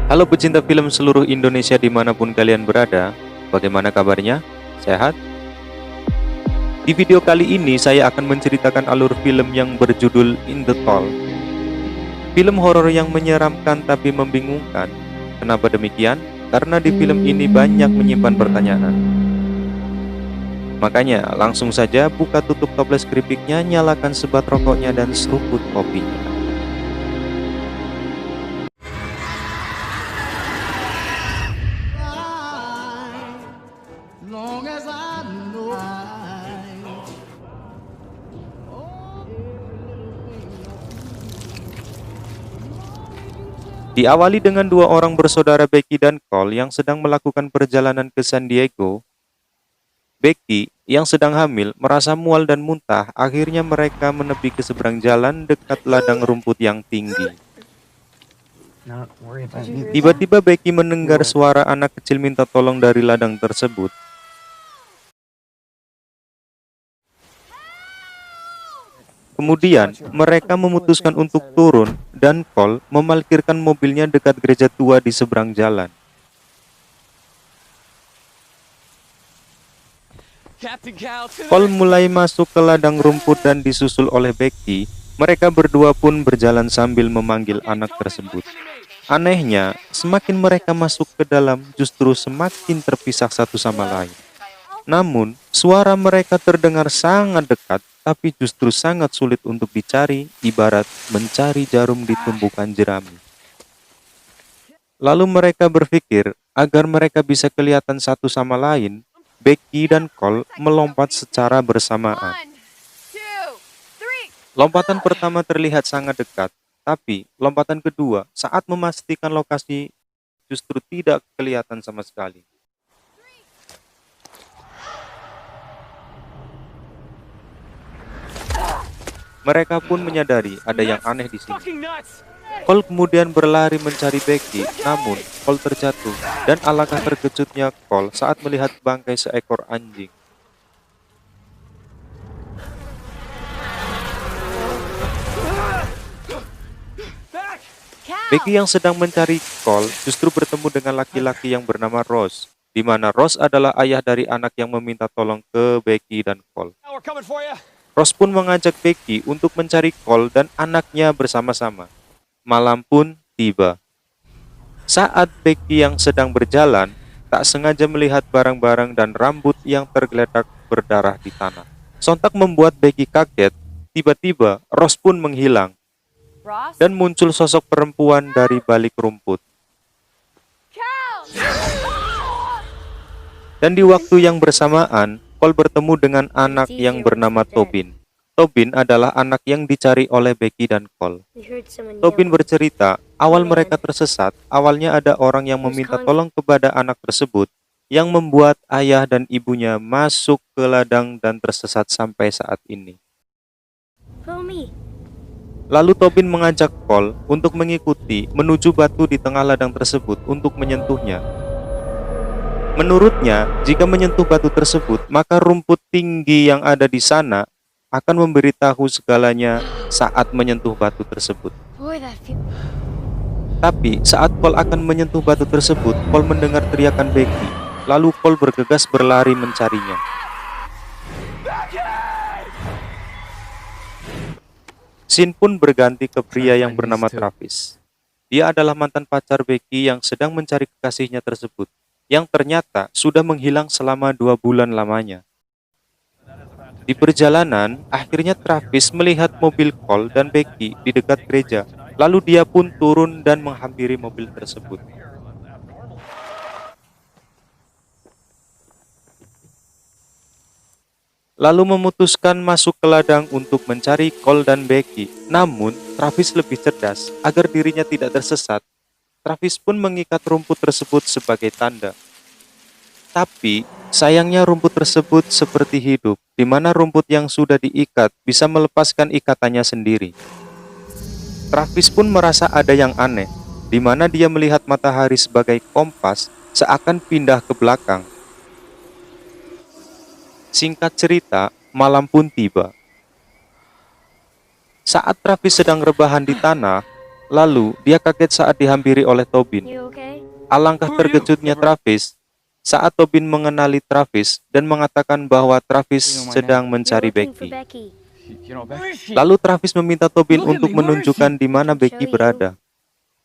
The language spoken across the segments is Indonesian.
Halo pecinta film seluruh Indonesia dimanapun kalian berada, bagaimana kabarnya? Sehat? Di video kali ini saya akan menceritakan alur film yang berjudul In the Toll. Film horor yang menyeramkan tapi membingungkan. Kenapa demikian? Karena di film ini banyak menyimpan pertanyaan. Makanya langsung saja buka tutup toples keripiknya, nyalakan sebat rokoknya dan seruput kopinya. Long as I know Diawali dengan dua orang bersaudara Becky dan Cole yang sedang melakukan perjalanan ke San Diego. Becky yang sedang hamil merasa mual dan muntah, akhirnya mereka menepi ke seberang jalan dekat ladang rumput yang tinggi. Not worry about it. Tiba-tiba Becky mendengar suara anak kecil minta tolong dari ladang tersebut. Kemudian, mereka memutuskan untuk turun dan Cole memarkirkan mobilnya dekat gereja tua di seberang jalan. Cole mulai masuk ke ladang rumput dan disusul oleh Becky. Mereka berdua pun berjalan sambil memanggil anak tersebut. Anehnya, semakin mereka masuk ke dalam, justru semakin terpisah satu sama lain. Namun, suara mereka terdengar sangat dekat, tapi justru sangat sulit untuk dicari, ibarat mencari jarum di tumbukan jerami. Lalu mereka berpikir, agar mereka bisa kelihatan satu sama lain, Becky dan Cole melompat secara bersamaan. Lompatan pertama terlihat sangat dekat, tapi lompatan kedua saat memastikan lokasi justru tidak kelihatan sama sekali. Mereka pun menyadari ada yang aneh di sini. Cole kemudian berlari mencari Becky, namun Cole terjatuh, dan alangkah terkejutnya Cole saat melihat bangkai seekor anjing. Becky yang sedang mencari Cole justru bertemu dengan laki-laki yang bernama Ross, di mana Ross adalah ayah dari anak yang meminta tolong ke Becky dan Cole. Ross pun mengajak Becky untuk mencari Cole dan anaknya bersama-sama. Malam pun tiba. Saat Becky yang sedang berjalan, tak sengaja melihat barang-barang dan rambut yang tergeletak berdarah di tanah. Sontak membuat Becky kaget. Tiba-tiba Ross pun menghilang dan muncul sosok perempuan dari balik rumput. Dan di waktu yang bersamaan, Cole bertemu dengan anak yang bernama Tobin. Tobin adalah anak yang dicari oleh Becky dan Cole. Tobin bercerita, awal mereka tersesat, awalnya ada orang yang meminta tolong kepada anak tersebut, yang membuat ayah dan ibunya masuk ke ladang dan tersesat sampai saat ini. Lalu Tobin mengajak Cole untuk mengikuti menuju batu di tengah ladang tersebut untuk menyentuhnya. Menurutnya, jika menyentuh batu tersebut, maka rumput tinggi yang ada di sana akan memberitahu segalanya saat menyentuh batu tersebut. Tapi saat Cole akan menyentuh batu tersebut, Cole mendengar teriakan Becky. Lalu Cole bergegas berlari mencarinya. Scene pun berganti ke pria yang bernama Travis. Dia adalah mantan pacar Becky yang sedang mencari kekasihnya tersebut, yang ternyata sudah menghilang selama 2 bulan lamanya. Di perjalanan, akhirnya Travis melihat mobil Cole dan Becky di dekat gereja. Lalu dia pun turun dan menghampiri mobil tersebut. Lalu memutuskan masuk ke ladang untuk mencari Cole dan Becky. Namun, Travis lebih cerdas. Agar dirinya tidak tersesat, Travis pun mengikat rumput tersebut sebagai tanda. Tapi, sayangnya rumput tersebut seperti hidup, di mana rumput yang sudah diikat bisa melepaskan ikatannya sendiri. Travis pun merasa ada yang aneh, di mana dia melihat matahari sebagai kompas seakan pindah ke belakang. Singkat cerita, malam pun tiba. Saat Travis sedang rebahan di tanah, Lalu dia kaget saat dihampiri oleh Tobin. You okay? Alangkah terkejutnya Travis saat Tobin mengenali Travis dan mengatakan bahwa Travis sedang We're mencari looking for Becky. Becky. Lalu Travis meminta Tobin untuk menunjukkan di mana Becky berada.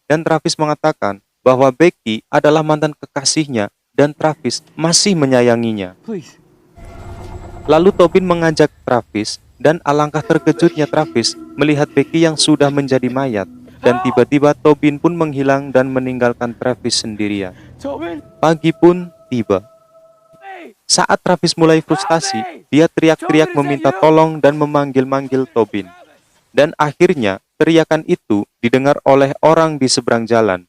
Dan Travis mengatakan bahwa Becky adalah mantan kekasihnya dan Travis masih menyayanginya. Please. Lalu Tobin mengajak Travis dan alangkah terkejutnya Travis melihat Becky yang sudah menjadi mayat. Dan tiba-tiba Tobin pun menghilang dan meninggalkan Travis sendirian. Tobin. Pagi pun tiba. Saat Travis mulai frustasi, dia teriak-teriak meminta tolong dan memanggil-manggil Tobin. Dan akhirnya teriakan itu didengar oleh orang di seberang jalan.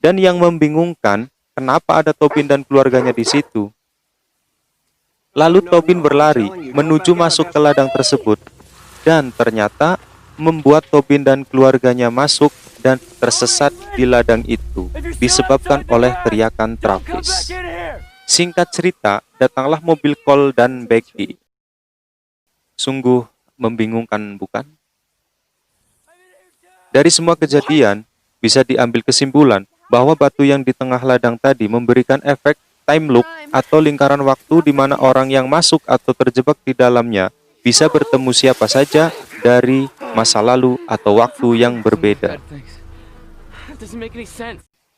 Dan yang membingungkan, kenapa ada Tobin dan keluarganya di situ? Lalu Tobin berlari menuju masuk ke ladang tersebut. Dan ternyata membuat Tobin dan keluarganya masuk dan tersesat di ladang itu disebabkan oleh teriakan Travis. Singkat cerita, datanglah mobil Cole dan Becky. Sungguh membingungkan, bukan? Dari semua kejadian, bisa diambil kesimpulan bahwa batu yang di tengah ladang tadi memberikan efek time loop atau lingkaran waktu di mana orang yang masuk atau terjebak di dalamnya bisa bertemu siapa saja dari masa lalu atau waktu yang berbeda.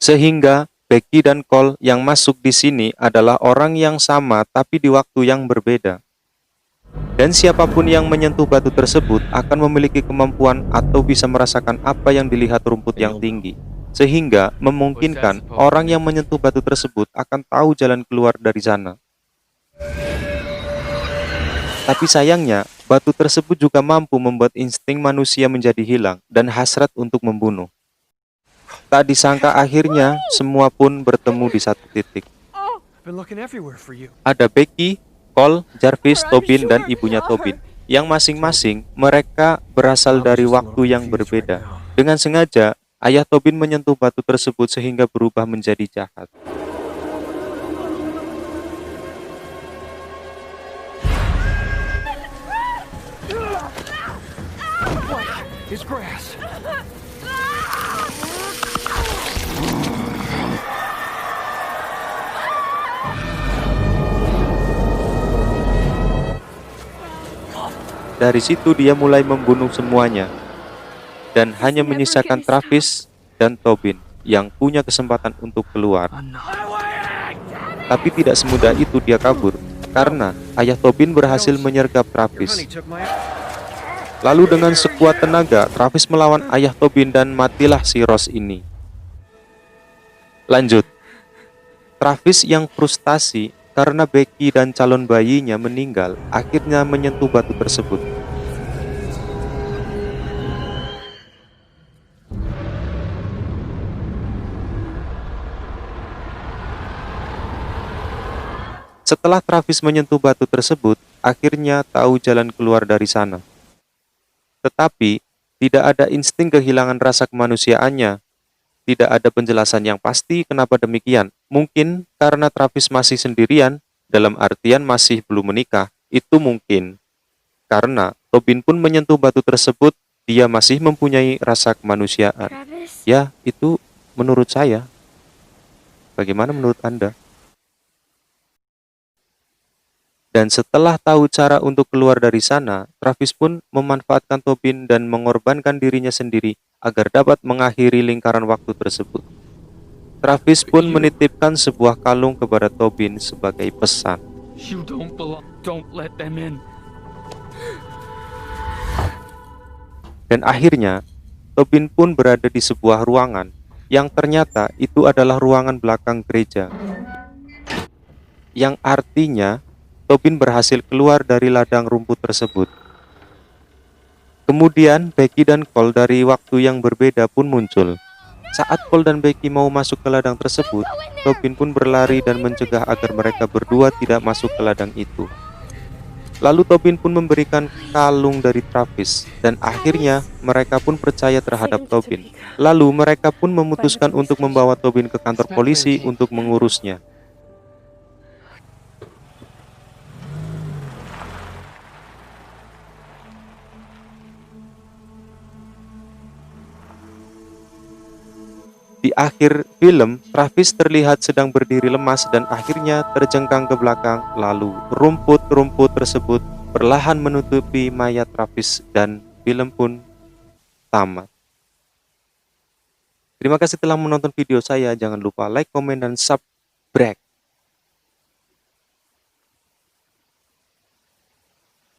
Sehingga Becky dan Cole yang masuk di sini adalah orang yang sama tapi di waktu yang berbeda. Dan siapapun yang menyentuh batu tersebut akan memiliki kemampuan atau bisa merasakan apa yang dilihat rumput yang tinggi. Sehingga memungkinkan orang yang menyentuh batu tersebut akan tahu jalan keluar dari sana. Tapi sayangnya, batu tersebut juga mampu membuat insting manusia menjadi hilang dan hasrat untuk membunuh. Tak disangka akhirnya, semua pun bertemu di satu titik. Ada Becky, Cole, Jarvis, Tobin, dan ibunya Tobin, yang masing-masing mereka berasal dari waktu yang berbeda. Dengan sengaja, ayah Tobin menyentuh batu tersebut sehingga berubah menjadi jahat. It's grass. Dari situ dia mulai membunuh semuanya dan hanya menyisakan Travis dan Tobin yang punya kesempatan untuk keluar. Tapi tidak semudah itu dia kabur karena ayah Tobin berhasil menyergap Travis. Lalu dengan sekuat tenaga Travis melawan ayah Tobin dan matilah si Ross ini. Lanjut, Travis yang frustasi karena Becky dan calon bayinya meninggal akhirnya menyentuh batu tersebut. Setelah Travis menyentuh batu tersebut, akhirnya tahu jalan keluar dari sana. Tetapi tidak ada insting kehilangan rasa kemanusiaannya. Tidak ada penjelasan yang pasti kenapa demikian. Mungkin karena Travis masih sendirian, dalam artian masih belum menikah. Itu mungkin. Karena Tobin pun menyentuh batu tersebut, dia masih mempunyai rasa kemanusiaan. Travis? Ya, itu menurut saya. Bagaimana menurut Anda? Dan setelah tahu cara untuk keluar dari sana, Travis pun memanfaatkan Tobin dan mengorbankan dirinya sendiri agar dapat mengakhiri lingkaran waktu tersebut. Travis pun menitipkan sebuah kalung kepada Tobin sebagai pesan. You don't belong. Don't let them in. Dan akhirnya, Tobin pun berada di sebuah ruangan yang ternyata itu adalah ruangan belakang gereja. Yang artinya, Tobin berhasil keluar dari ladang rumput tersebut. Kemudian Becky dan Cole dari waktu yang berbeda pun muncul. Saat Cole dan Becky mau masuk ke ladang tersebut, Tobin pun berlari dan mencegah agar mereka berdua tidak masuk ke ladang itu. Lalu Tobin pun memberikan kalung dari Travis dan akhirnya mereka pun percaya terhadap Tobin. Lalu mereka pun memutuskan untuk membawa Tobin ke kantor polisi untuk mengurusnya. Di akhir film, Travis terlihat sedang berdiri lemas dan akhirnya terjengkang ke belakang, lalu rumput-rumput tersebut perlahan menutupi mayat Travis dan film pun tamat. Terima kasih telah menonton video saya. Jangan lupa like, komen, dan subscribe.